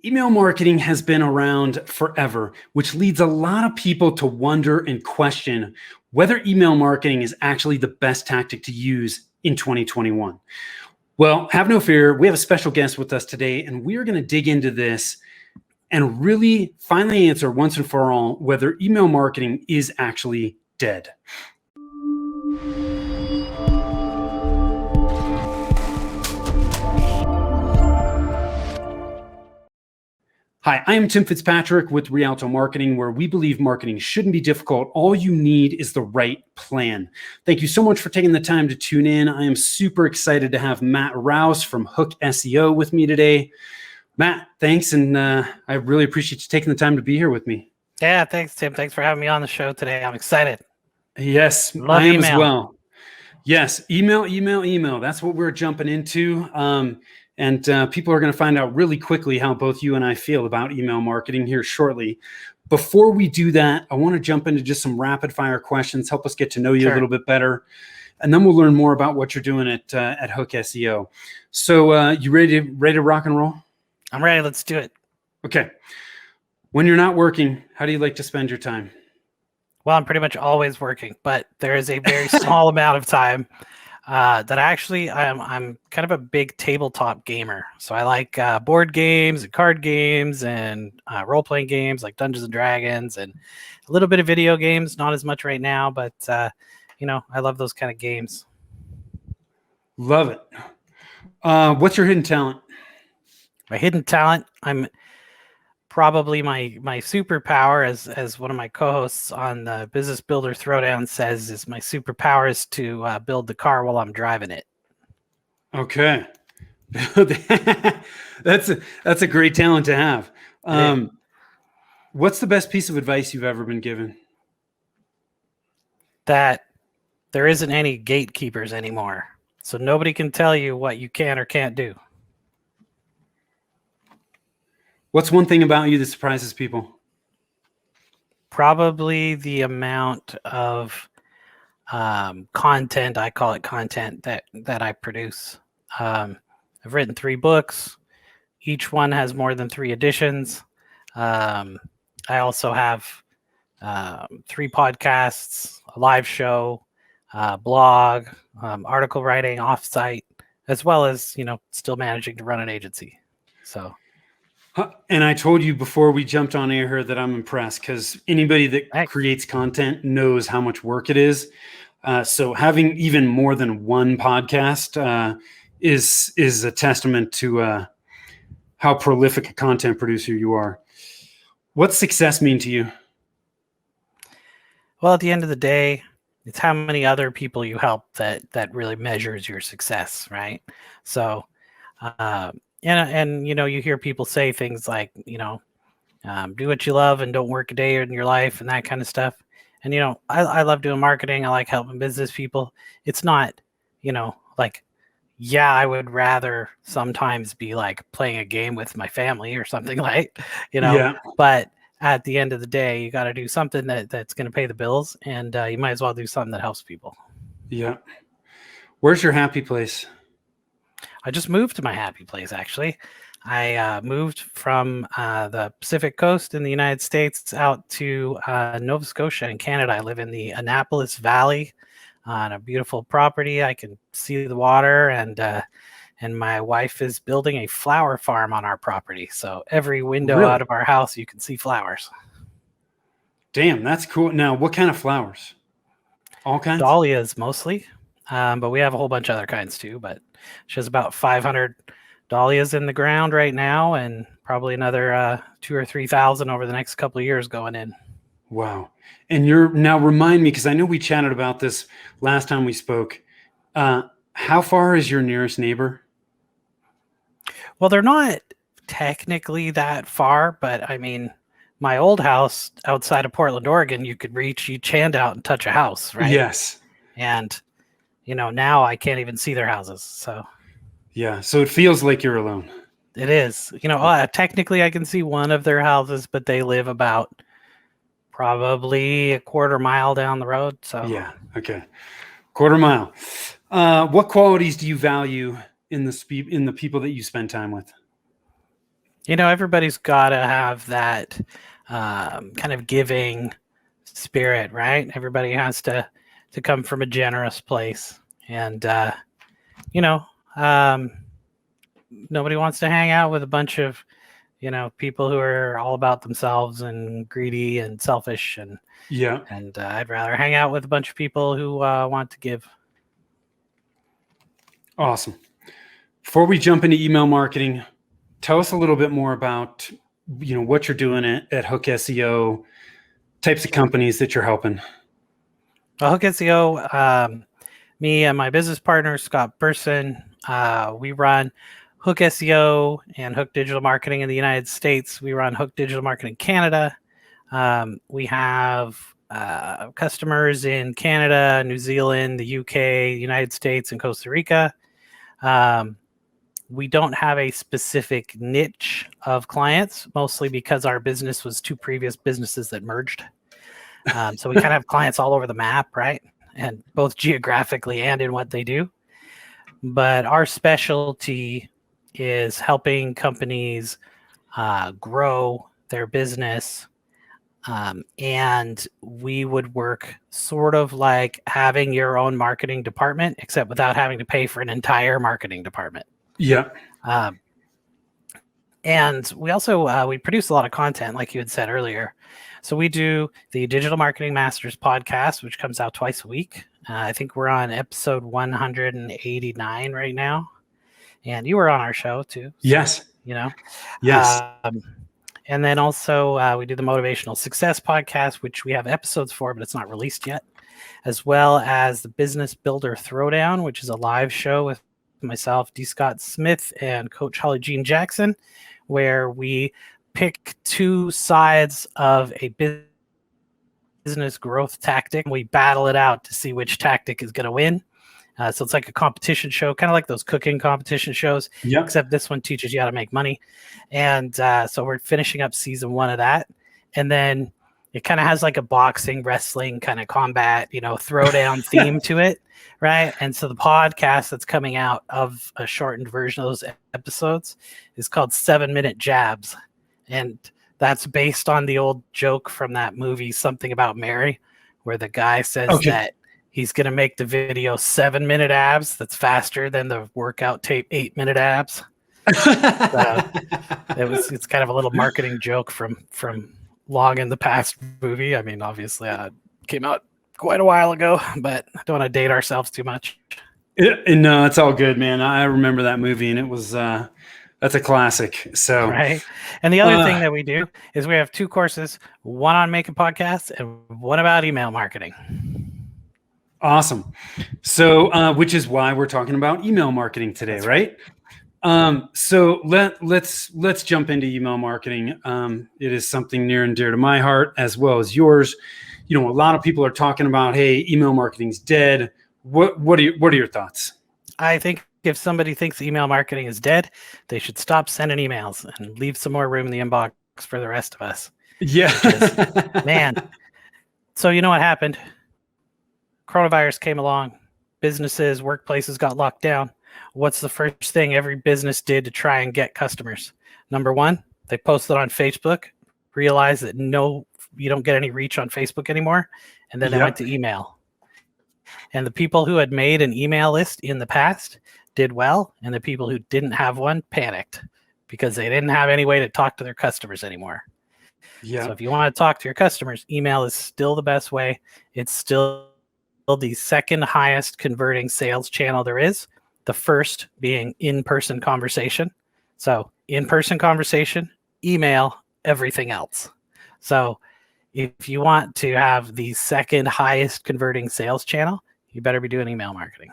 Email marketing has been around forever, which leads a lot of people to wonder and question whether email marketing is actually the best tactic to use in 2021. Well, have no fear. We have a special guest with us today, and we are going to dig into this and really finally answer once and for all whether email marketing is actually dead. Hi, I am Tim Fitzpatrick with Rialto Marketing, where we believe marketing shouldn't be difficult. All you need is the right plan. Thank you so much for taking the time to tune in. I am super excited to have Matt Rouse from Hook SEO with me today. Matt, thanks, and I really appreciate you taking the time to be here with me. Yeah, thanks, Tim. Thanks for having me on the show today. I'm excited. Yes, Love I am email. as well. Yes, email. That's what we're jumping into. And people are going to find out really quickly how both you and I feel about email marketing here shortly. Before we do that, I want to jump into just some rapid fire questions, help us get to know you a little bit better. And then we'll learn more about what you're doing at Hook SEO. So you ready to rock and roll? I'm ready. Let's do it. Okay. When you're not working, how do you like to spend your time? Well, I'm pretty much always working, but there is a very small amount of time that actually I'm kind of a big tabletop gamer. So I like board games and card games and role-playing games like Dungeons and Dragons and a little bit of video games, not as much right now, but I love those kind of games. Love it. What's your hidden talent? My hidden talent, I'm probably my superpower, as one of my co-hosts on the Business Builder Throwdown says, is my superpower is to build the car while I'm driving it. Okay. That's a great talent to have. What's the best piece of advice you've ever been given? That there isn't any gatekeepers anymore. So nobody can tell you what you can or can't do. What's one thing about you that surprises people? Probably the amount of content, I call it content, that I produce. I've written 3 books. Each one has more than 3 editions. I also have 3 podcasts, a live show, blog, article writing offsite, as well as, still managing to run an agency. So. And I told you before we jumped on air here that I'm impressed because anybody that creates content knows how much work it is. So having even more than one podcast is a testament to how prolific a content producer you are. What's success mean to you? Well, at the end of the day, it's how many other people you help that really measures your success, right? So, and you hear people say things like, do what you love and don't work a day in your life and that kind of stuff. And, I love doing marketing. I like helping business people. It's not, I would rather sometimes be like playing a game with my family or something like, but at the end of the day, you got to do something that's going to pay the bills, and you might as well do something that helps people. Yeah. Where's your happy place? I just moved to my happy place, actually. I moved from the Pacific Coast in the United States out to Nova Scotia in Canada. I live in the Annapolis Valley on a beautiful property. I can see the water, and my wife is building a flower farm on our property. So every window out of our house, you can see flowers. Damn, that's cool. Now, what kind of flowers? All kinds? Dahlias mostly, but we have a whole bunch of other kinds too. But she has about 500 dahlias in the ground right now, and probably another 2,000 or 3,000 over the next couple of years going in. Wow. And now remind me, because I know we chatted about this last time we spoke. How far is your nearest neighbor? Well, they're not technically that far, but I mean, my old house outside of Portland, Oregon, you could reach each hand out and touch a house, right? Yes. And, now I can't even see their houses. So. Yeah. So it feels like you're alone. It is. Technically I can see one of their houses, but they live about probably a quarter mile down the road. So. Yeah. Okay. Quarter mile. What qualities do you value in the people that you spend time with? Everybody's got to have that kind of giving spirit, right? Everybody has to come from a generous place, and you know, um, nobody wants to hang out with a bunch of people who are all about themselves and greedy and selfish, Yeah. and I'd rather hang out with a bunch of people who want to give. Awesome. Before we jump into email marketing, tell us a little bit more about what you're doing at Hook SEO, types of companies that you're helping. Well, Hook SEO, me and my business partner Scott Burson, we run Hook SEO and Hook Digital Marketing in the United States. We run Hook Digital Marketing Canada. We have customers in Canada, New Zealand, the UK, United States, and Costa Rica. We don't have a specific niche of clients, mostly because our business was two previous businesses that merged. So we kind of have clients all over the map, right? And both geographically and in what they do. But our specialty is helping companies grow their business. And we would work sort of like having your own marketing department, except without having to pay for an entire marketing department. Yeah. And we also we produce a lot of content, like you had said earlier. So we do the Digital Marketing Masters podcast, which comes out twice a week. I think we're on episode 189 right now, and you were on our show too. So, Yes. Yes. And then also we do the Motivational Success podcast, which we have episodes for, but it's not released yet, as well as the Business Builder Throwdown, which is a live show with myself, D. Scott Smith, and Coach Holly Jean Jackson, where we pick two sides of a business growth tactic. We battle it out to see which tactic is going to win. So it's like a competition show, kind of like those cooking competition shows, except this one teaches you how to make money. And so we're finishing up season 1 of that. And then it kind of has like a boxing, wrestling kind of combat, throwdown theme to it, right? And so the podcast that's coming out of a shortened version of those episodes is called 7-Minute Jabs. And that's based on the old joke from that movie, Something About Mary, where the guy says that he's going to make the video 7-minute abs. That's faster than the workout tape 8-minute abs. It's kind of a little marketing joke from long in the past movie. I mean, obviously it came out quite a while ago, but I don't want to date ourselves too much. No, it's all good, man. I remember that movie, and it was that's a classic. So right. And the other thing that we do is we have 2 courses, one on making podcasts and one about email marketing. Awesome. So, which is why we're talking about email marketing today, right? So let's jump into email marketing. It is something near and dear to my heart as well as yours. A lot of people are talking about, hey, email marketing's dead. What are your thoughts? I think if somebody thinks email marketing is dead, they should stop sending emails and leave some more room in the inbox for the rest of us. Yeah. Man. So you know what happened? Coronavirus came along. Businesses, workplaces got locked down. What's the first thing every business did to try and get customers? Number 1, they posted on Facebook, realized that you don't get any reach on Facebook anymore. And then they went to email. And the people who had made an email list in the past did well. And the people who didn't have one panicked because they didn't have any way to talk to their customers anymore. So if you want to talk to your customers, email is still the best way. It's still the second highest converting sales channel there is. The first being in-person conversation. So in-person conversation, email, everything else. So if you want to have the second highest converting sales channel, you better be doing email marketing.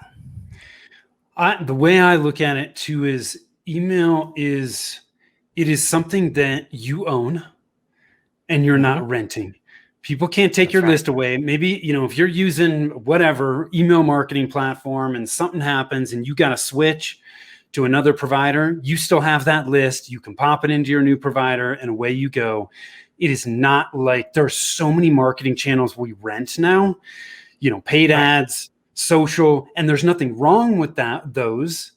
The way I look at it too is email is something that you own and you're not renting. People can't take your list away. Maybe, if you're using whatever email marketing platform and something happens and you got to switch to another provider, you still have that list. You can pop it into your new provider and away you go. It is not like there's so many marketing channels we rent now, paid ads, social, and there's nothing wrong with those.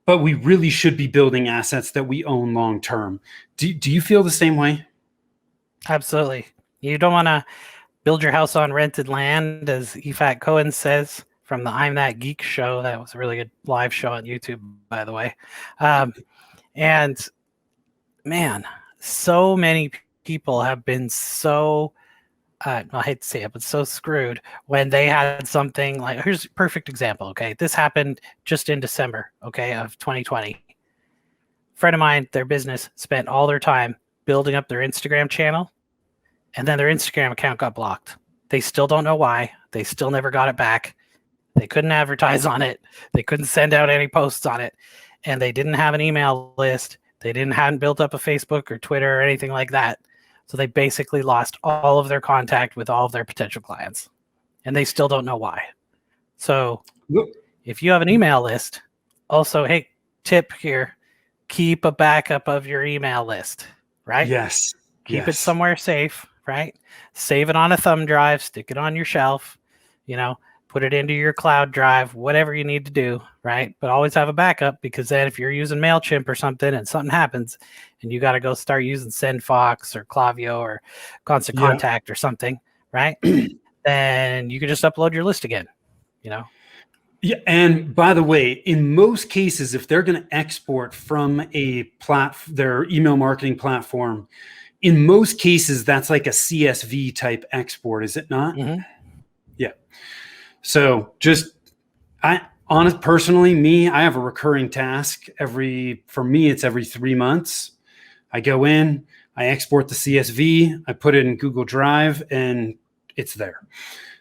but we really should be building assets that we own long term. Do you feel the same way? Absolutely. You don't want to build your house on rented land, as Efat Cohen says from the I'm That Geek show. That was a really good live show on YouTube, by the way. And man, so many people have been so I hate to say it, but so screwed when they had something like, here's a perfect example. Okay. This happened just in December, okay, of 2020. Friend of mine, their business spent all their time building up their Instagram channel, and then their Instagram account got blocked. They still don't know why. They still never got it back. They couldn't advertise on it. They couldn't send out any posts on it. And they didn't have an email list. They hadn't built up a Facebook or Twitter or anything like that. So they basically lost all of their contact with all of their potential clients, and they still don't know why. So if you have an email list, also, hey, tip here, keep a backup of your email list, right? Yes. Keep it somewhere safe, right? Save it on a thumb drive, stick it on your shelf, put it into your cloud drive, whatever you need to do, right? But always have a backup, because then if you're using MailChimp or something and something happens and you got to go start using SendFox or Klaviyo or Constant Contact or something, right? Then you can just upload your list again, Yeah, and by the way, in most cases, if they're going to export from their email marketing platform, in most cases, that's like a CSV type export, is it not? Mm-hmm. Yeah. So personally, I have a recurring task for me, it's every 3 months. I go in, I export the CSV, I put it in Google Drive, and it's there.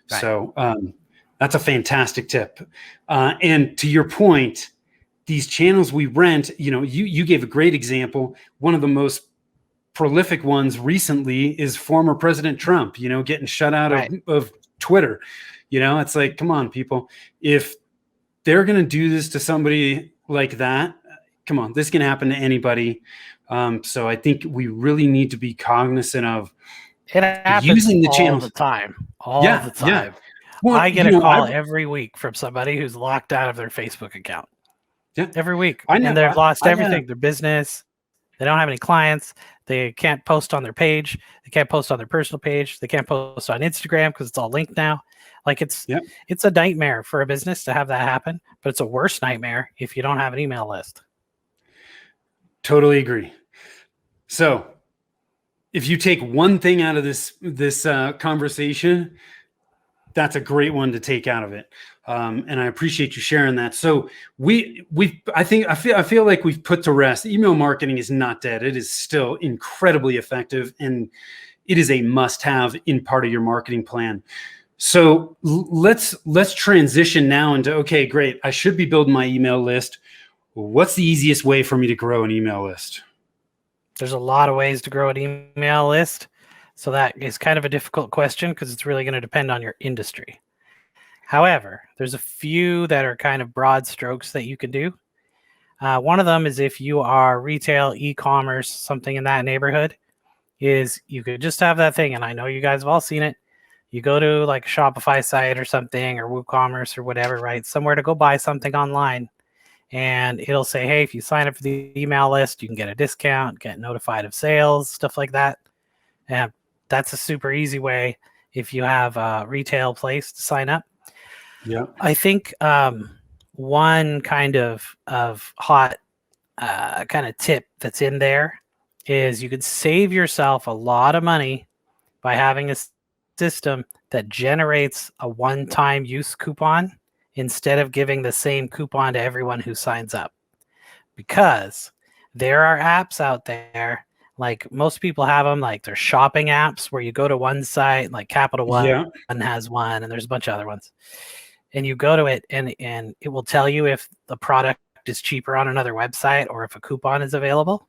Right. So that's a fantastic tip. And to your point, these channels we rent, you gave a great example. One of the most prolific ones recently is former President Trump, getting shut out of Twitter. It's like, come on, people. If they're going to do this to somebody like that, come on, this can happen to anybody. So I think we really need to be cognizant of using the channels all the time. The time. Yeah. Well, I get a call every week from somebody who's locked out of their Facebook account. Yeah. Every week. And they've lost everything, their business. They don't have any clients. They can't post on their page. They can't post on their personal page. They can't post on Instagram because it's all linked now. Like it's a nightmare for a business to have that happen, but it's a worse nightmare if you don't have an email list. Totally agree. So if you take one thing out of this conversation, that's a great one to take out of it. And I appreciate you sharing that. So I feel like we've put to rest. Email marketing is not dead. It is still incredibly effective, and it is a must-have in part of your marketing plan. So let's transition now into, okay, great. I should be building my email list. What's the easiest way for me to grow an email list? There's a lot of ways to grow an email list. So that is kind of a difficult question because it's really going to depend on your industry. However, there's a few that are kind of broad strokes that you can do. One of them is if you are retail, e-commerce, something in that neighborhood, is you could just have that thing. And I know you guys have all seen it. You go to like a Shopify site or something, or WooCommerce or whatever, right? Somewhere to go buy something online. And it'll say, hey, if you sign up for the email list, you can get a discount, get notified of sales, stuff like that. And that's a super easy way if you have a retail place to sign up. Yeah. I think one kind of hot kind of tip that's in there is you could save yourself a lot of money by having a system that generates a one-time use coupon instead of giving the same coupon to everyone who signs up. Because there are apps out there, like most people have them, like they're shopping apps where you go to one site, like Capital One has one, and there's a bunch of other ones. And you go to it and it will tell you if the product is cheaper on another website or if a coupon is available.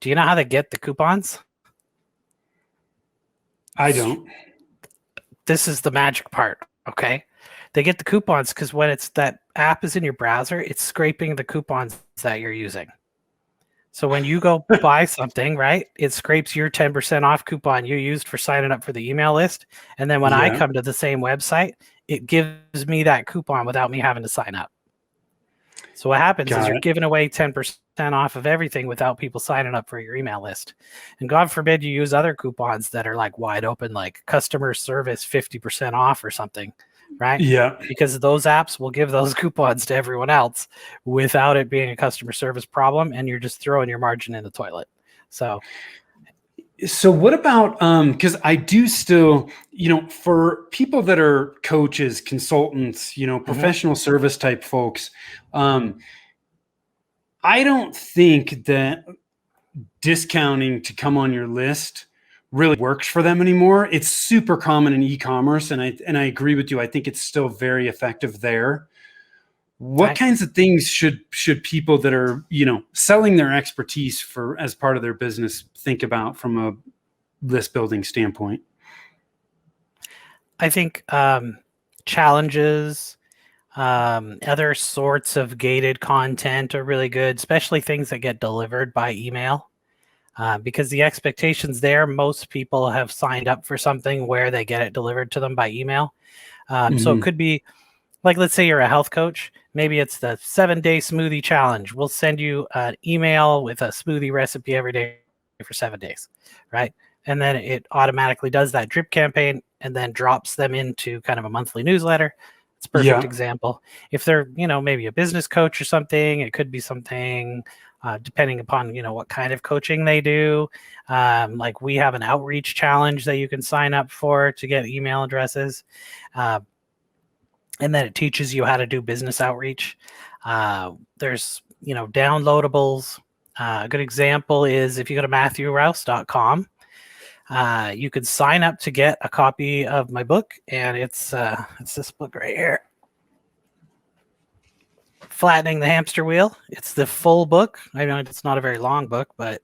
Do you know how they get the coupons? I don't. This is the magic part, okay? They get the coupons because when that app is in your browser, it's scraping the coupons that you're using. So when you go buy something, right, it scrapes your 10% off coupon you used for signing up for the email list. And then when I come to the same website, it gives me that coupon without me having to sign up. So what happens is Got you're it. giving away 10% off of everything without people signing up for your email list. And God forbid you use other coupons that are like wide open, like customer service 50% off or something, right? Yeah. Because those apps will give those coupons to everyone else without it being a customer service problem, and you're just throwing your margin in the toilet. So what about because I do still, for people that are coaches, consultants, professional service type folks, I don't think that discounting to come on your list really works for them anymore. It's super common in e-commerce, and I agree with you. I think it's still very effective there. What right. kinds of things should people that are, selling their expertise for as part of their business think about from a list building standpoint? I think challenges, other sorts of gated content are really good, especially things that get delivered by email. Because the expectations there, most people have signed up for something where they get it delivered to them by email. So it could be like, let's say you're a health coach. Maybe it's the 7-day smoothie challenge. We'll send you an email with a smoothie recipe every day for 7 days, right? And then it automatically does that drip campaign and then drops them into kind of a monthly newsletter. It's a perfect example. If they're, maybe a business coach or something, it could be something depending upon, what kind of coaching they do. Like we have an outreach challenge that you can sign up for to get email addresses. And then it teaches you how to do business outreach. There's, downloadables. A good example is if you go to MatthewRouse.com, you can sign up to get a copy of my book, and it's this book right here, Flattening the Hamster Wheel. It's the full book. I know it's not a very long book, but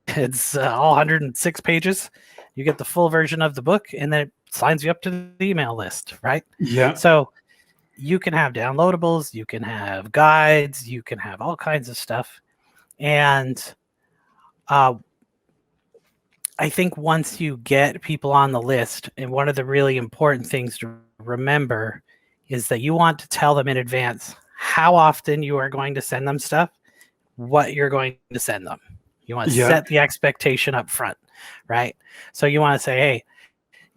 it's all 106 pages. You get the full version of the book, and then it signs you up to the email list, right? Yeah. So you can have downloadables, you can have guides, you can have all kinds of stuff. And I think once you get people on the list, and one of the really important things to remember is that you want to tell them in advance how often you are going to send them stuff, what you're going to send them. You want to set the expectation up front, right? So you want to say, hey,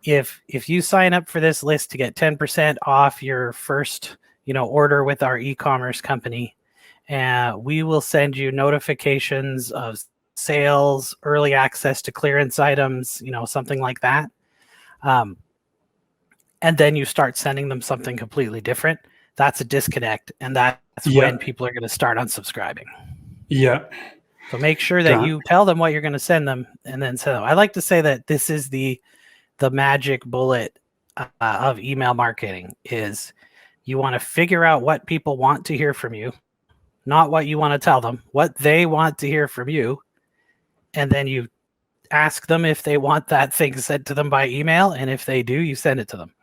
if you sign up for this list to get 10% off your first, order with our e-commerce company, and we will send you notifications of sales, early access to clearance items, something like that. And then you start sending them something completely different. That's a disconnect, and that's when people are going to start unsubscribing. Yeah. So make sure that you tell them what you're going to send them, and then send them. I like to say that this is the magic bullet of email marketing is you want to figure out what people want to hear from you, not what you want to tell them, what they want to hear from you. And then you ask them if they want that thing sent to them by email. And if they do, you send it to them.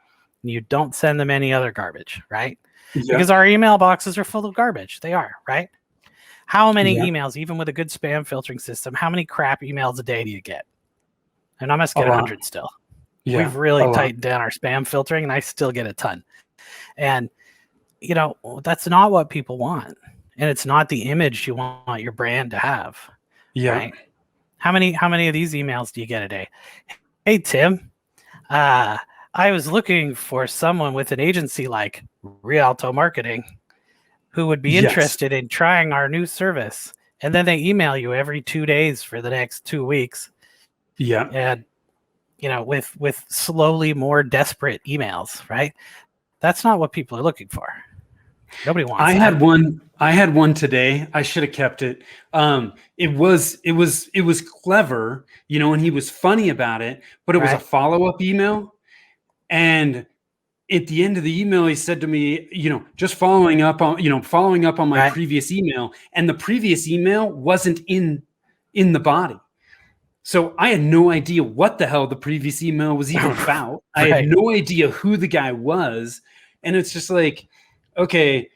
You don't send them any other garbage, right? Because our email boxes are full of garbage. They are, right? How many emails, even with a good spam filtering system, how many crap emails a day do you get? And I must get 100 still. We've really tightened down our spam filtering, and I still get a ton. And, that's not what people want. And it's not the image you want your brand to have. Yeah. Right? How many of these emails do you get a day? Hey, Tim, I was looking for someone with an agency like Rialto Marketing who would be interested in trying our new service. And then they email you every 2 days for the next 2 weeks. Yeah. And, with slowly more desperate emails, right? That's not what people are looking for. Nobody wants that. I had one today. I should have kept it. It was clever, and he was funny about it, but it was a follow-up email. And at the end of the email, he said to me, just following up on my previous email, and the previous email wasn't in the body. So I had no idea what the hell the previous email was even about. I had no idea who the guy was. And it's just like, okay,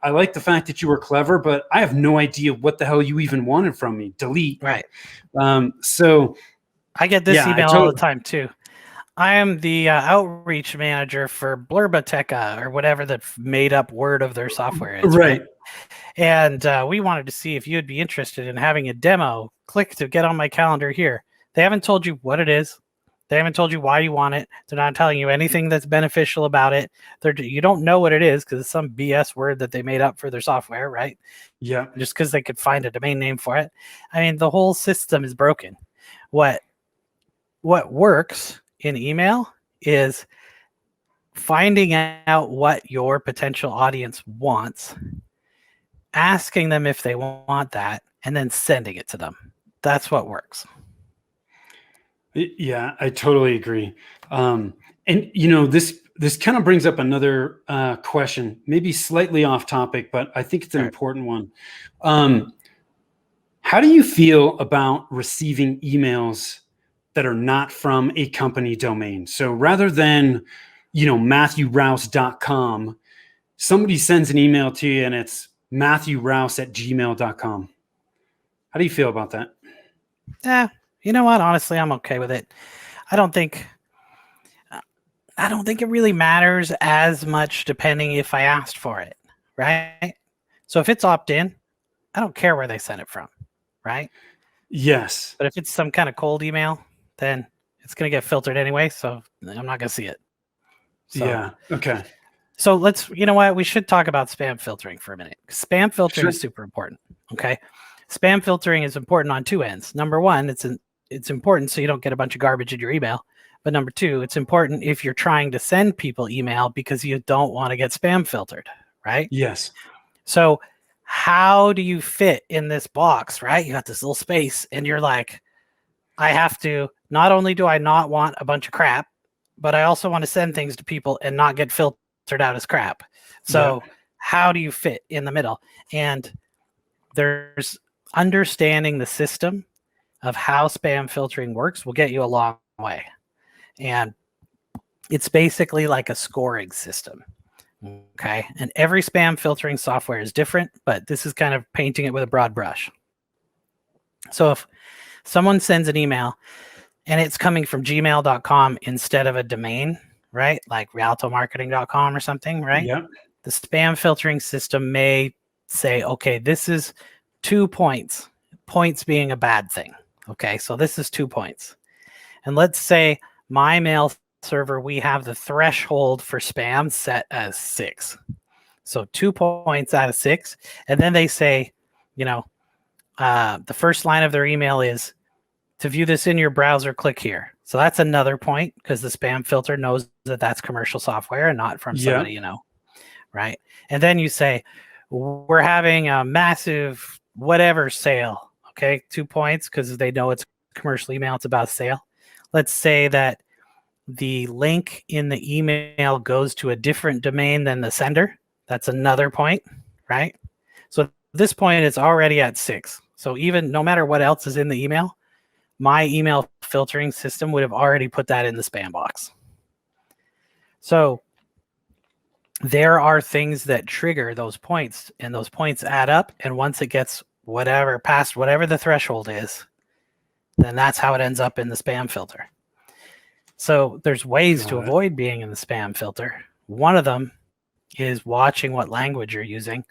I like the fact that you were clever, but I have no idea what the hell you even wanted from me. Delete. Right. So I get this email all the time too. I am the outreach manager for Blurbateca or whatever the made up word of their software is, right? Right. And we wanted to see if you'd be interested in having a demo. Click to get on my calendar here. They haven't told you what it is. They haven't told you why you want it. They're not telling you anything that's beneficial about it. You don't know what it is because it's some BS word that they made up for their software, right? Yeah. Just because they could find a domain name for it. I mean, the whole system is broken. What works in email is finding out what your potential audience wants, asking them if they want that, and then sending it to them. That's what works. Yeah, I totally agree. And this kind of brings up another question, maybe slightly off topic, but I think it's an important one. How do you feel about receiving emails that are not from a company domain? So rather than, MatthewRouse.com, somebody sends an email to you and it's MatthewRouse@gmail.com. How do you feel about that? Yeah, you know what? Honestly, I'm okay with it. I don't think it really matters as much depending if I asked for it, right? So if it's opt-in, I don't care where they send it from, right? Yes. But if it's some kind of cold email, then it's going to get filtered anyway, so I'm not going to see it. So, Yeah. Okay. So you know what? We should talk about spam filtering for a minute. Spam filtering is super important. Okay. Spam filtering is important on two ends. Number one, it's important so you don't get a bunch of garbage in your email. But number two, it's important if you're trying to send people email because you don't want to get spam filtered, right? Yes. So how do you fit in this box, right? You got this little space and you're like, not only do I not want a bunch of crap, but I also want to send things to people and not get filtered out as crap. So how do you fit in the middle? And there's understanding the system of how spam filtering works will get you a long way. And it's basically like a scoring system. Okay. And every spam filtering software is different, but this is kind of painting it with a broad brush. So if someone sends an email and it's coming from gmail.com instead of a domain, right? Like rialtomarketing.com or something, right? Yeah. The spam filtering system may say, okay, this is 2 points, points being a bad thing. Okay, so this is 2 points. And let's say my mail server, we have the threshold for spam set as 6. So 2 points out of 6. And then they say, the first line of their email is, to view this in your browser, click here. So that's another point because the spam filter knows that that's commercial software and not from somebody right? And then you say, we're having a massive whatever sale. Okay, 2 points because they know it's commercial email. It's about sale. Let's say that the link in the email goes to a different domain than the sender. That's another point, right? So at this point, it's already at 6. So even no matter what else is in the email, my email filtering system would have already put that in the spam box. So there are things that trigger those points, and those points add up. And once it gets past whatever the threshold is, then that's how it ends up in the spam filter. So there's ways to avoid being in the spam filter. One of them is watching what language you're using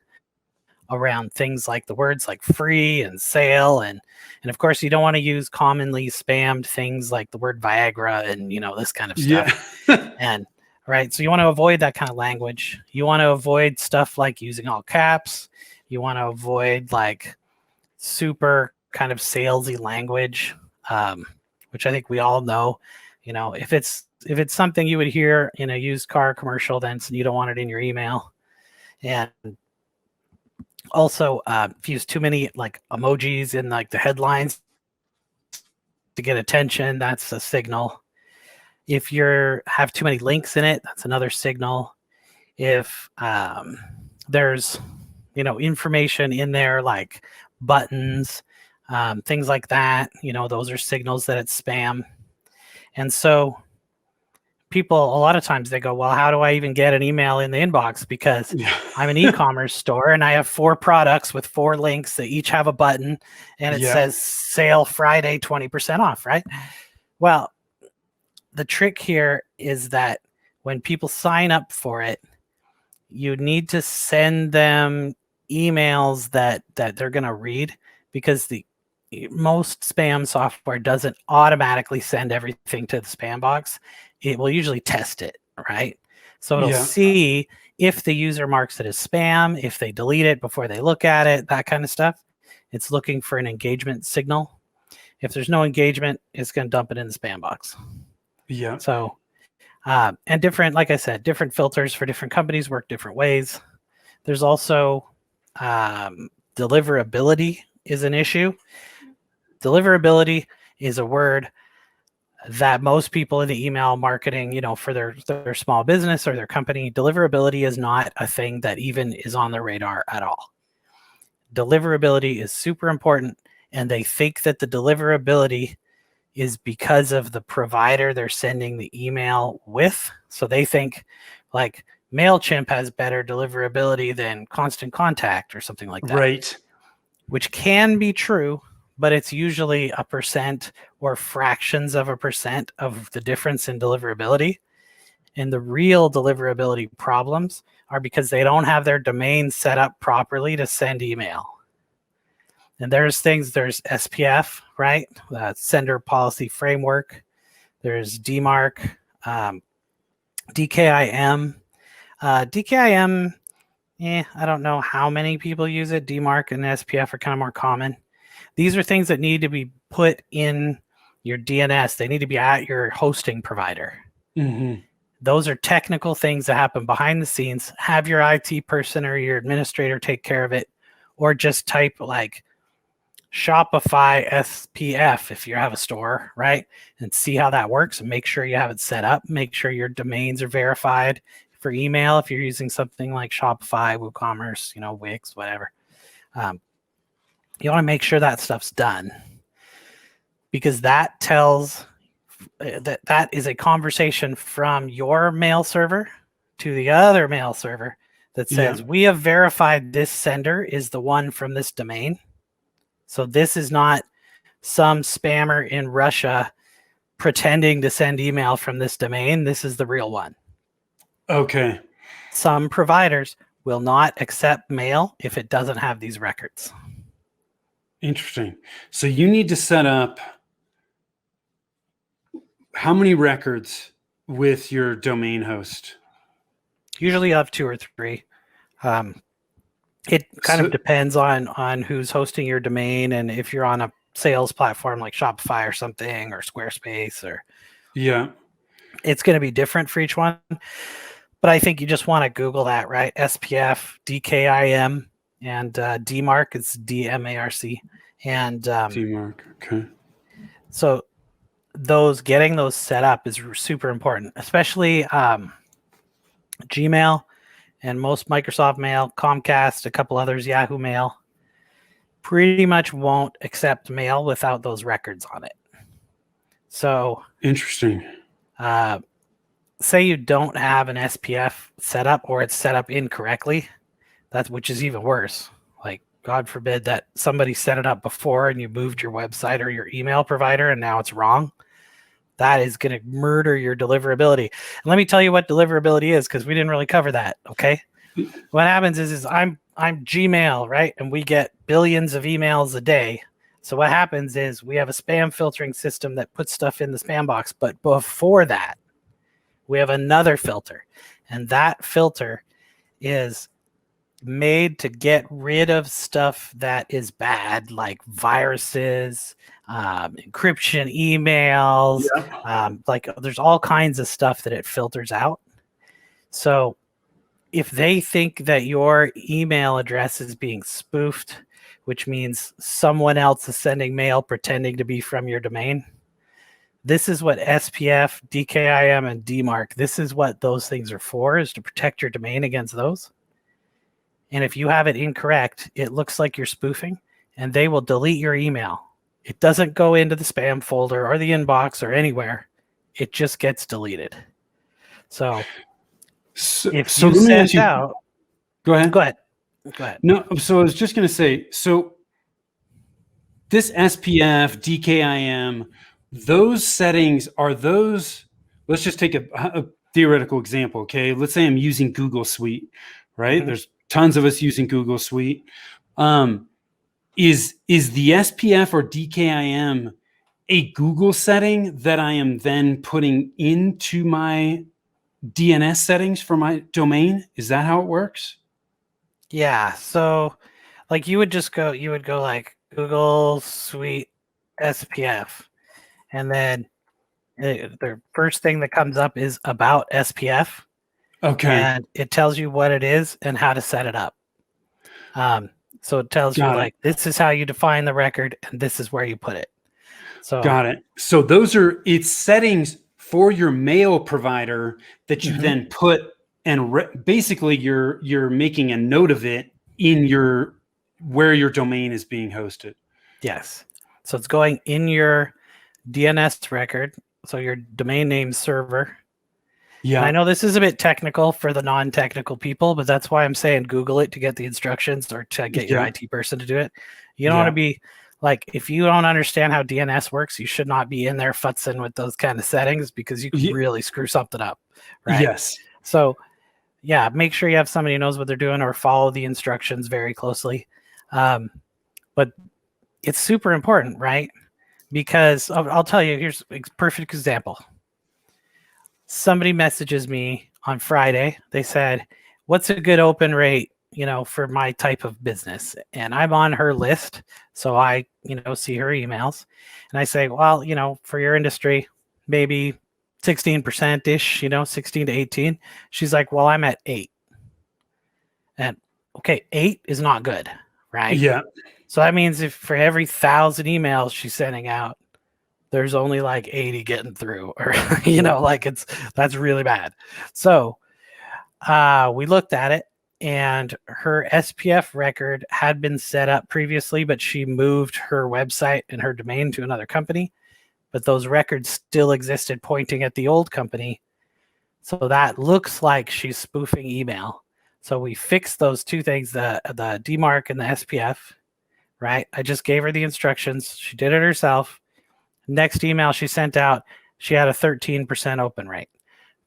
around things like the words like free and sale. And of course, you don't want to use commonly spammed things like the word Viagra and, this kind of stuff. Yeah. And right. So you want to avoid that kind of language. You want to avoid stuff like using all caps. You want to avoid like super kind of salesy language, which I think we all know. If it's something you would hear in a used car commercial, then you don't want it in your email. And also, if you use too many like emojis in like the headlines to get attention, that's a signal. If you have too many links in it, that's another signal. If there's information in there like buttons, things like that, those are signals that it's spam. And so people, a lot of times they go, well, how do I even get an email in the inbox? Because I'm an e-commerce store and I have 4 products with 4 links that each have a button and it says sale Friday 20% off, right? Well, the trick here is that when people sign up for it, you need to send them emails that they're going to read, because the most spam software doesn't automatically send everything to the spam box. It will usually test it, right? So it'll see if the user marks it as spam, if they delete it before they look at it, that kind of stuff. It's looking for an engagement signal. If there's no engagement, it's going to dump it in the spam box. Yeah. So, and different, like I said, different filters for different companies work different ways. There's also deliverability is an issue. Deliverability is a word that most people in the email marketing, for their small business or their company, deliverability is not a thing that even is on their radar at all. Deliverability is super important, and they think that the deliverability is because of the provider they're sending the email with. So they think like MailChimp has better deliverability than Constant Contact or something like that. Right. Which can be true, but it's usually a percent or fractions of a percent of the difference in deliverability. And the real deliverability problems are because they don't have their domain set up properly to send email. And there's SPF, right? Sender Policy Framework. There's DMARC, DKIM. DKIM, I don't know how many people use it. DMARC and SPF are kind of more common. These are things that need to be put in your DNS. They need to be at your hosting provider. Mm-hmm. Those are technical things that happen behind the scenes. Have your IT person or your administrator take care of it, or just type like Shopify SPF if you have a store, right? And see how that works and make sure you have it set up. Make sure your domains are verified for email if you're using something like Shopify, WooCommerce, Wix, whatever. You want to make sure that stuff's done, because that tells that is a conversation from your mail server to the other mail server that says, we have verified this sender is the one from this domain. So this is not some spammer in Russia pretending to send email from this domain. This is the real one. Okay. Some providers will not accept mail if it doesn't have these records. Interesting. So you need to set up how many records with your domain host? Usually up 2 or 3. It kind of depends on who's hosting your domain, and if you're on a sales platform like Shopify or something, or Squarespace, or it's going to be different for each one. But I think you just want to Google that, right? SPF, DKIM, and DMARC. It's DMARC. And DMARC. Okay. So getting those set up is super important, especially Gmail and most Microsoft Mail, Comcast, a couple others, Yahoo Mail, pretty much won't accept mail without those records on it. So interesting. Say you don't have an SPF set up, or it's set up incorrectly, which is even worse. Like, God forbid that somebody set it up before and you moved your website or your email provider and now it's wrong. That is going to murder your deliverability. And let me tell you what deliverability is, because we didn't really cover that. Okay. What happens is I'm Gmail, right? And we get billions of emails a day. So what happens is we have a spam filtering system that puts stuff in the spam box. But before that, we have another filter. And that filter is made to get rid of stuff that is bad, like viruses, encryption emails, like there's all kinds of stuff that it filters out. So if they think that your email address is being spoofed, which means someone else is sending mail pretending to be from your domain, this is what SPF, DKIM, and DMARC, this is what those things are for, is to protect your domain against those. And if you have it incorrect, it looks like you're spoofing, and they will delete your email. It doesn't go into the spam folder or the inbox or anywhere. It just gets deleted. So if you send out... Go ahead. Go ahead. No, so I was just going to say, so this SPF, DKIM, those settings, are those let's just take a theoretical example. Okay. Let's say I'm using Google Suite, right? Mhm. There's tons of us using Google Suite. Is the SPF or DKIM a Google setting that I am then putting into my DNS settings for my domain? Is that how it works? Yeah. So like you would go like Google Suite SPF, and then the first thing that comes up is about SPF, Okay. and it tells you what it is and how to set it up. So it tells you Got it. like this is how you define the record and this is where you put it. So Got it. So those are it's settings for your mail provider that you Mhm. then put and basically you're making a note of it in your where your domain is being hosted. Yes. So it's going in your DNS record, so your domain name server. And I Yeah. know this is a bit technical for the non-technical people, but that's why I'm saying Google it to get the instructions or to get your Yeah. IT person to do it. You don't want Yeah. to be like, if you don't understand how DNS works, you should not be in there futzing with those kind of settings because you can really screw something up, right? Yes. So yeah, make sure you have somebody who knows what they're doing or follow the instructions very closely. But it's super important, right? Because I'll tell you, here's a perfect example. Somebody messages me on Friday. They said, "What's a good open rate, for my type of business?" And I'm on her list, so I, see her emails, and I say, "Well, for your industry, maybe 16% ish, 16 to 18." She's like, "Well, I'm at 8." And okay, 8 is not good, right? Yeah. So that means if for every 1,000 emails she's sending out, there's only like 80 getting through, or like that's really bad. So we looked at it, and her SPF record had been set up previously, but she moved her website and her domain to another company, but those records still existed pointing at the old company. So that looks like she's spoofing email. So we fixed those two things, the DMARC and the SPF, right? I just gave her the instructions. She did it herself. Next email she sent out, she had a 13% open rate.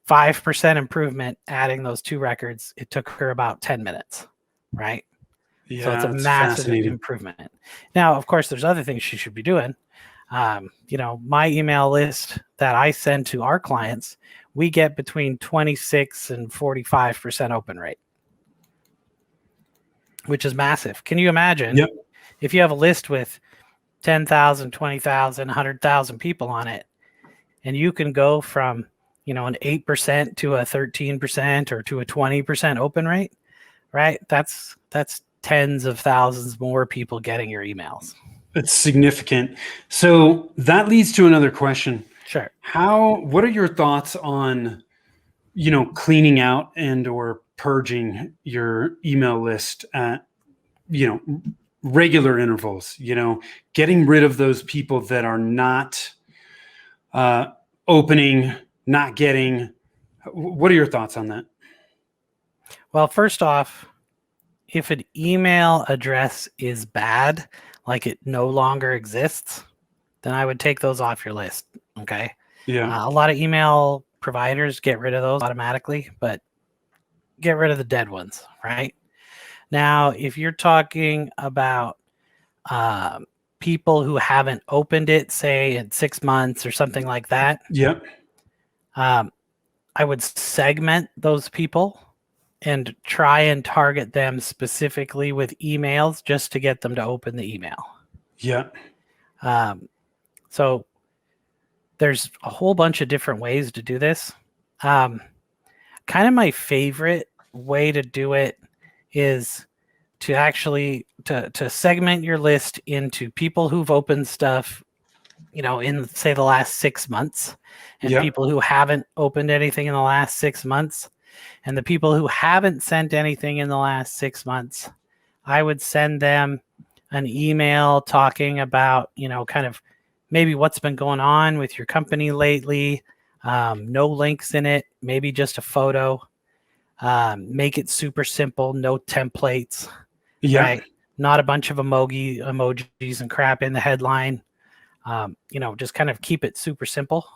5% improvement adding those two records. It took her about 10 minutes, right? So it's Yeah. a It's massive fascinating. improvement. Now, of course, there's other things she should be doing. My email list that I send to our clients, we get between 26 and 45% open rate, which is massive. Can you imagine Yep. if you have a list with 10,000, 20,000, 100,000 people on it, and you can go from, an 8% to a 13% or to a 20% open rate, right? That's tens of thousands more people getting your emails. It's significant. So that leads to another question. Sure. What are your thoughts on, cleaning out and or purging your email list at, regular intervals, getting rid of those people that are not opening, not getting. What are your thoughts on that? Well, first off, if an email address is bad, like it no longer exists, then I would take those off your list. Okay. Yeah. A lot of email providers get rid of those automatically, but get rid of the dead ones, right? Now, if you're talking about people who haven't opened it, say in 6 months or something like that, Yep. I would segment those people and try and target them specifically with emails just to get them to open the email. Yep. So there's a whole bunch of different ways to do this. Kind of my favorite way to do it is to actually to segment your list into people who've opened stuff, in say the last 6 months, and Yep. people who haven't opened anything in the last 6 months. And the people who haven't sent anything in the last 6 months, I would send them an email talking about, kind of maybe what's been going on with your company lately. No links in it, maybe just a photo. Make it super simple, no templates, Yep. right? Not a bunch of emojis and crap in the headline. Just kind of keep it super simple.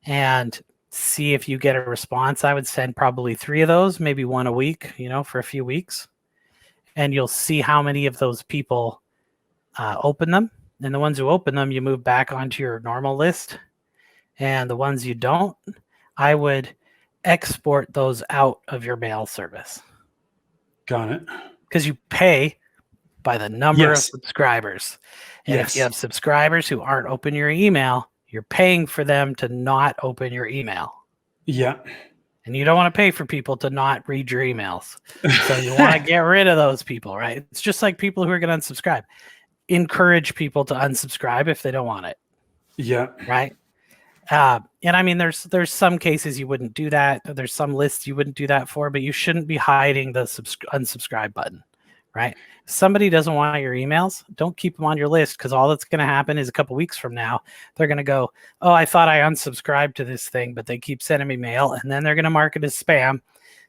And see if you get a response. I would send probably 3 of those, maybe 1 a week, for a few weeks. And you'll see how many of those people open them. And the ones who open them, you move back onto your normal list. And the ones you don't, I would export those out of your mail service. Got it. Because you pay by the number of Yes. subscribers. And if you Yes. have subscribers who aren't open your email, you're paying for them to not open your email. Yeah. And you don't want to pay for people to not read your emails. So you want to get rid of those people, right? It's just like people who are going to unsubscribe. Encourage people to unsubscribe if they don't want it. Yeah. Right. And I mean, there's some cases you wouldn't do that. There's some lists you wouldn't do that for, but you shouldn't be hiding the unsubscribe button, right? If somebody doesn't want your emails, don't keep them on your list, because all that's going to happen is a couple weeks from now, they're going to go, oh, I thought I unsubscribed to this thing, but they keep sending me mail, and then they're going to mark it as spam.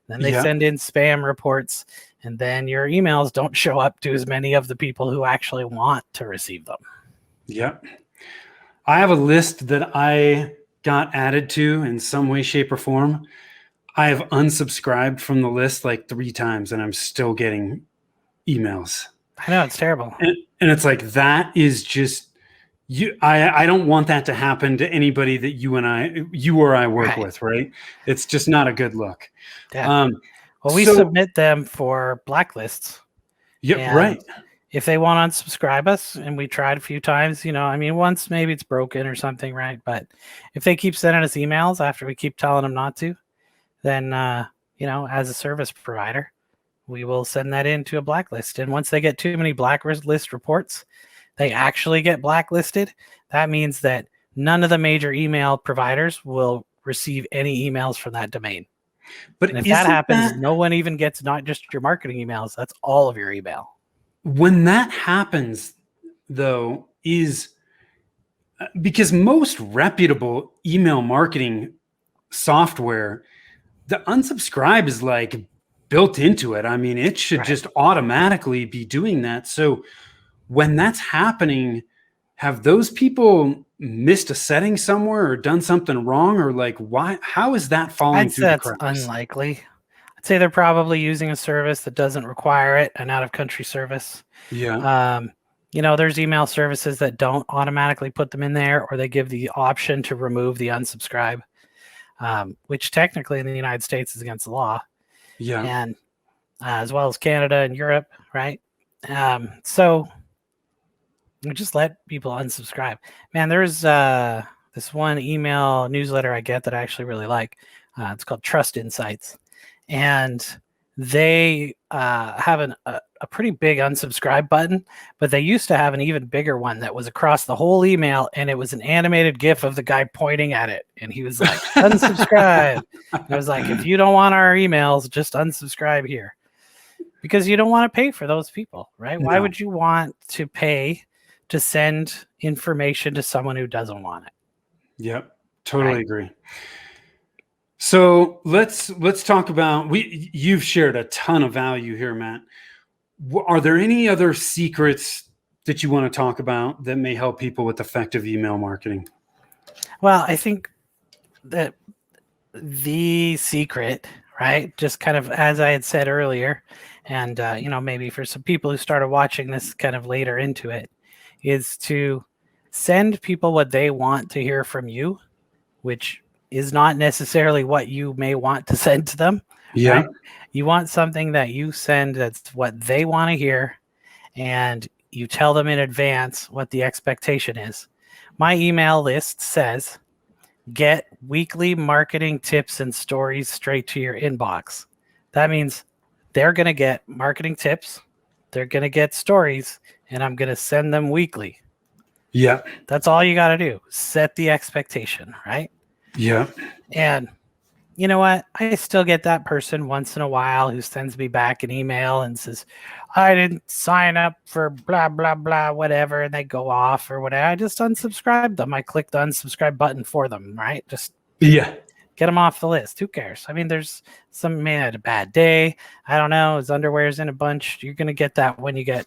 Then they send in spam reports, and then your emails don't show up to as many of the people who actually want to receive them. Yeah. I have a list that I got added to in some way, shape, or form. I have unsubscribed from the list like 3 times, and I'm still getting emails. I know, it's terrible. And it's like, that is just you. I don't want that to happen to anybody that you or I work with, right? It's just not a good look. Yeah. Well, we submit them for blacklists. Yeah, right. If they want to unsubscribe us, and we tried a few times, I mean, once maybe it's broken or something, right? But if they keep sending us emails after we keep telling them not to, then, as a service provider, we will send that into a blacklist. And once they get too many blacklist reports, they actually get blacklisted. That means that none of the major email providers will receive any emails from that domain. But if that happens, no one even gets not just your marketing emails, that's all of your email. When that happens, though, is because most reputable email marketing software, the unsubscribe is like built into it. I mean, it should just automatically be doing that. So when that's happening, have those people missed a setting somewhere or done something wrong, or like, why? How is that falling through the cracks? That's unlikely. I'd say they're probably using a service that doesn't require it, an out-of-country service. Yeah. There's email services that don't automatically put them in there, or they give the option to remove the unsubscribe, which technically in the United States is against the law. Yeah. And as well as Canada and Europe, right? So we just let people unsubscribe. Man, there's this one email newsletter I get that I actually really like. It's called Trust Insights. And they have a pretty big unsubscribe button, but they used to have an even bigger one that was across the whole email, and it was an animated GIF of the guy pointing at it, and he was like, unsubscribe. It was like, if you don't want our emails, just unsubscribe here, because you don't want to pay for those people, right? No. Why would you want to pay to send information to someone who doesn't want it? Yep, totally agree. So let's talk about, you've shared a ton of value here, Matt. Are there any other secrets that you want to talk about that may help people with effective email marketing? Well, I think that the secret, right, just kind of as I had said earlier, and maybe for some people who started watching this kind of later into it, is to send people what they want to hear from you, which is not necessarily what you may want to send to them. Yeah. Right? You want something that you send that's what they want to hear, and you tell them in advance what the expectation is. My email list says, get weekly marketing tips and stories straight to your inbox. That means they're going to get marketing tips, they're going to get stories, and I'm going to send them weekly. Yeah. That's all you got to do. Set the expectation, right? Yeah. And you know what? I still get that person once in a while who sends me back an email and says, I didn't sign up for blah, blah, blah, whatever. And they go off or whatever. I just unsubscribed them. I clicked the unsubscribe button for them, right? Just get them off the list. Who cares? I mean, there's some man had a bad day. I don't know. His underwear's in a bunch. You're going to get that when you get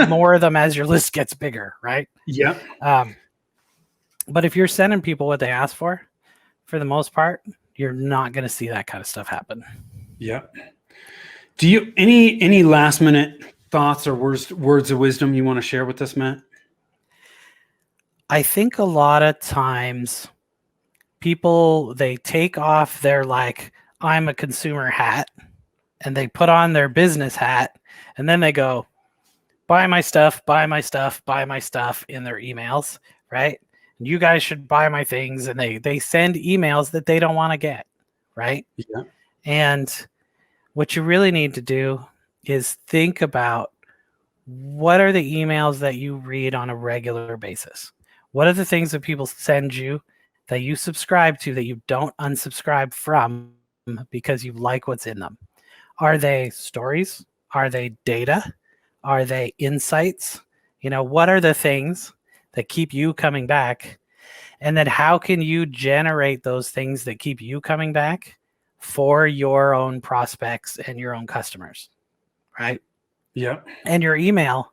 more of them as your list gets bigger, right? Yeah. But if you're sending people what they ask for for the most part, you're not going to see that kind of stuff happen. Yeah. Do you any last minute thoughts or words of wisdom you want to share with us, Matt? I think a lot of times people, they take off their like, I'm a consumer hat, and they put on their business hat, and then they go, buy my stuff, buy my stuff, buy my stuff in their emails, right? And you guys should buy my things. And they send emails that they don't want to get, right? Yeah. And what you really need to do is think about, what are the emails that you read on a regular basis? What are the things that people send you that you subscribe to that you don't unsubscribe from because you like what's in them? Are they stories? Are they data? Are they insights? What are the things that keep you coming back? And then how can you generate those things that keep you coming back for your own prospects and your own customers, right? Yeah. And your email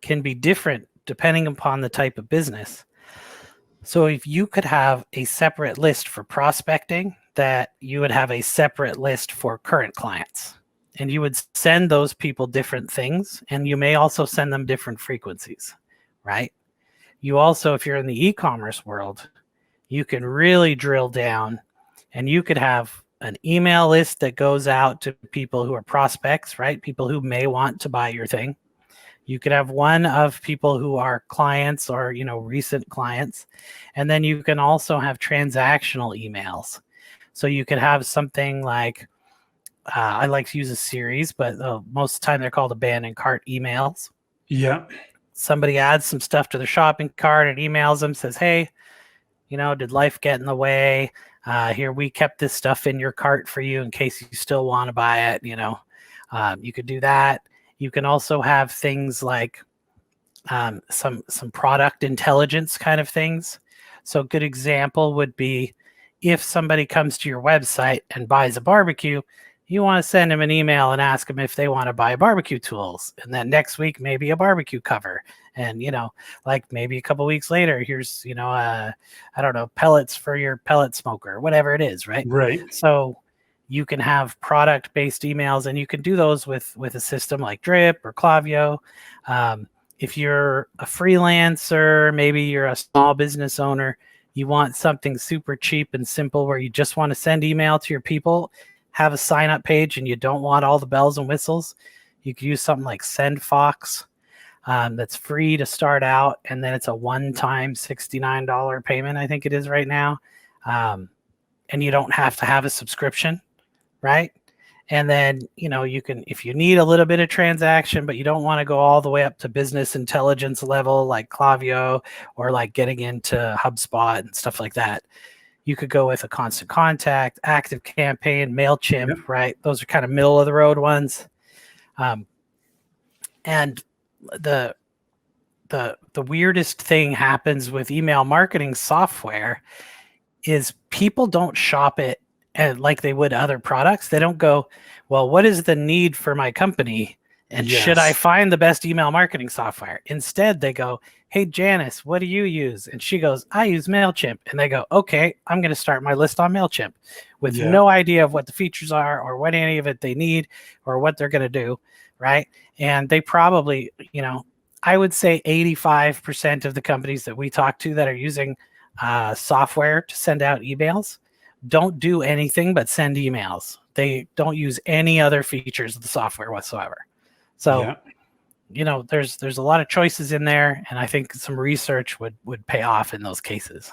can be different depending upon the type of business. So if you could have a separate list for prospecting, that you would have a separate list for current clients, and you would send those people different things, and you may also send them different frequencies, right? You also, if you're in the e-commerce world, you can really drill down, and you could have an email list that goes out to people who are prospects, right? People who may want to buy your thing. You could have one of people who are clients or, recent clients. And then you can also have transactional emails. So you could have something like, I like to use a series, but most of the time they're called abandoned cart emails. Yeah. Somebody adds some stuff to their shopping cart and emails them, says, hey, did life get in the way? Here, we kept this stuff in your cart for you in case you still want to buy it. You could do that. You can also have things like some product intelligence kind of things. So a good example would be, if somebody comes to your website and buys a barbecue, you want to send them an email and ask them if they want to buy barbecue tools. And then next week, maybe a barbecue cover. And, like maybe a couple weeks later, here's, I don't know, pellets for your pellet smoker, whatever it is, right? Right. So you can have product-based emails, and you can do those with a system like Drip or Klaviyo. If you're a freelancer, maybe you're a small business owner, you want something super cheap and simple where you just want to send email to your people, have a sign-up page, and you don't want all the bells and whistles, you could use something like SendFox. That's free to start out, and then it's a one-time $69 payment, I think it is right now. And you don't have to have a subscription, right? And then, you can, if you need a little bit of transaction, but you don't want to go all the way up to business intelligence level like Klaviyo or like getting into HubSpot and stuff like that, you could go with a Constant Contact, Active Campaign, MailChimp, Yep. right? Those are kind of middle of the road ones. And the weirdest thing happens with email marketing software is people don't shop it like they would other products. They don't go, well, what is the need for my company? And should I find the best email marketing software? Instead, they go, hey, Janice, what do you use? And she goes, I use MailChimp. And they go, okay, I'm going to start my list on MailChimp with no idea of what the features are or what any of it they need or what they're going to do, right? And they probably, I would say 85% of the companies that we talk to that are using software to send out emails don't do anything but send emails. They don't use any other features of the software whatsoever. So, there's a lot of choices in there, and I think some research would pay off in those cases.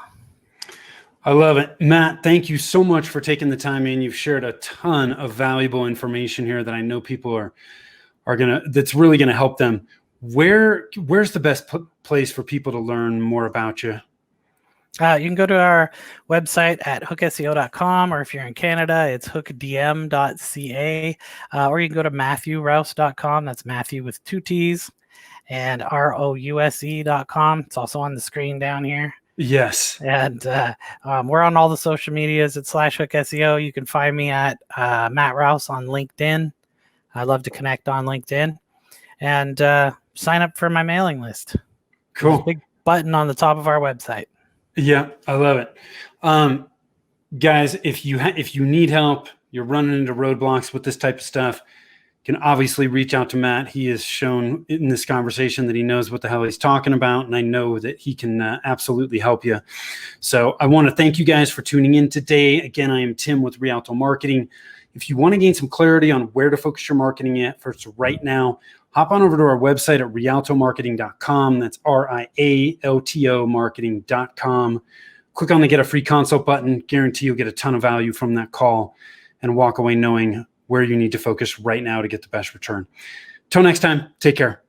I love it. Matt, thank you so much for taking the time in. You've shared a ton of valuable information here that I know people are that's really gonna help them. Where's the best place for people to learn more about you? You can go to our website at hookseo.com, or if you're in Canada, it's hookdm.ca, or you can go to matthewrouse.com. That's Matthew with 2 T's, and rouse.com. It's also on the screen down here. Yes. And we're on all the social medias at /HookSEO. You can find me at Matt Rouse on LinkedIn. I love to connect on LinkedIn. And sign up for my mailing list. Cool. There's a big button on the top of our website. Yeah, I love it. guys, if you need help, you're running into roadblocks with this type of stuff, you can obviously reach out to Matt. He has shown in this conversation that he knows what the hell he's talking about, and I know that he can absolutely help you. So I want to thank you guys for tuning in today. Again, I am Tim with Rialto Marketing. If you want to gain some clarity on where to focus your marketing at for right now, hop on over to our website at rialtomarketing.com. That's RIALTO marketing.com. Click on the Get a Free Consult button. Guarantee you'll get a ton of value from that call and walk away knowing where you need to focus right now to get the best return. Till next time, take care.